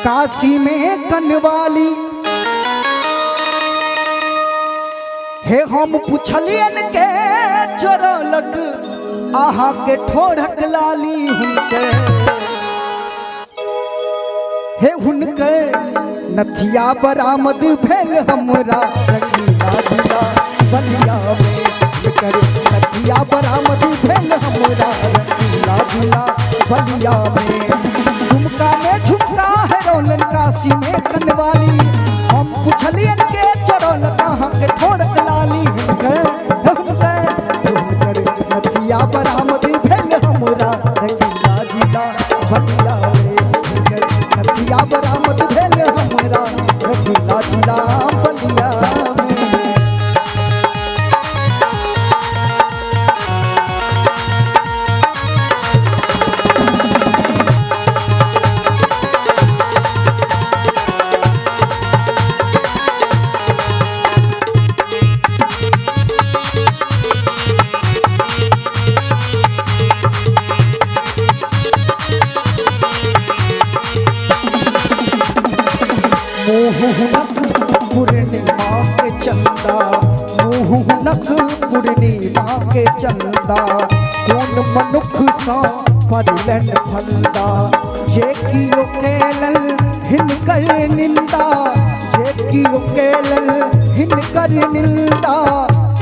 काशी में कनवाली हे हम पुछलियन के चोरलक आहा के ठोरक लाली हुनके हे हुनके नथिया बरामद भेल हमरा रंगीला जिला बलिया में कर नथिया बरामद भेल हमरा रंगीला जिला बलिया में झुमका में झुमका है रोलन काशी में कनवाली हम पुछलियन के चोरल कहाँ के ठोरक लाली हुनकर नथिया बरामद भेल हमरा रंगीला जिला बलिया में नथिया बरामद भेल हमरा रंगीला जिला बलिया में पूर्णिमा के चंदा मुहनक पूर्णिमा के चंदा कौन मनुख सा परलन फंदा जे कियो केलल हिनकर निंदा जे कियो केलल हिनकर निंदा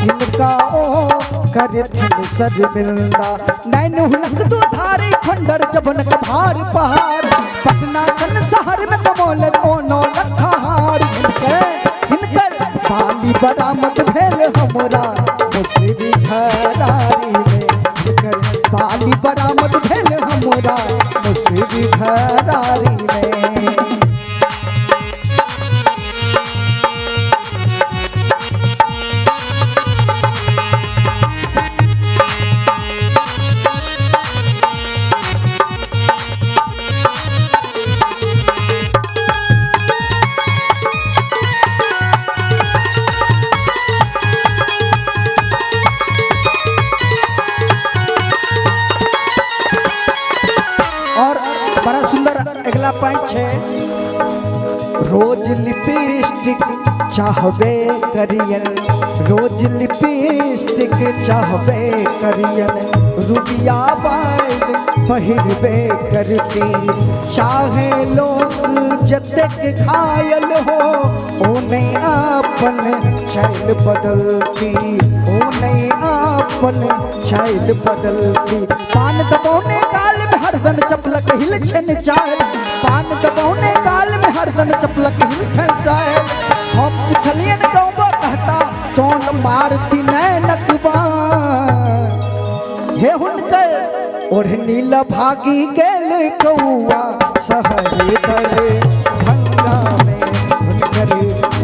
हिनका ओ करे थिन सज मिलदा नैन हुनक दुधारी खंडर जबनक भार पहाड़ पटना सन शहर में कमोल कोनो लखार हिनकर बाली बरामद भेल हमरा मुसरी घरारी में हिनकर बाली बरामद भेल हमरा मुसरी घरारी में अगला पाँच है रोज लिपस्टिक चाहबे करियन रोज लिपस्टिक चाहबे करियन रुबिया बाल पहिरबे करती चाहे लोग जतक घायल हो ओने आपन छैल बदलती ओने आपन छैल बदलती पान दबौने गाल में हरदन चपलक हिल छन चाल पान दबौने गाल में हरदन चपलक हिल छन चाल हम पुछलियन गौबो कहता कौन मारती नैनकबा हे हुनकर ओढ़नी भागी गेल कौआ शहर दर भंगा में हुनकर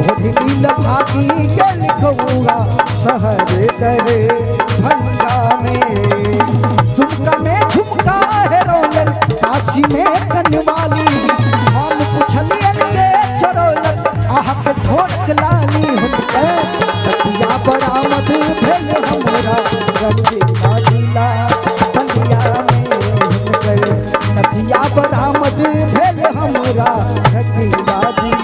ओढ़नी भागी गेल कौआ शहर दर भंगा में झुमका में झुमका है रोलन काशी में कनवाली हम पुछलियन के चोरलक आह के ठोरक लाली हुनकर नथिया बरामद भेल हमरा रंगीला जिला बलिया में हुनकर नथिया बरामद भेल हमरा रंगीला जिला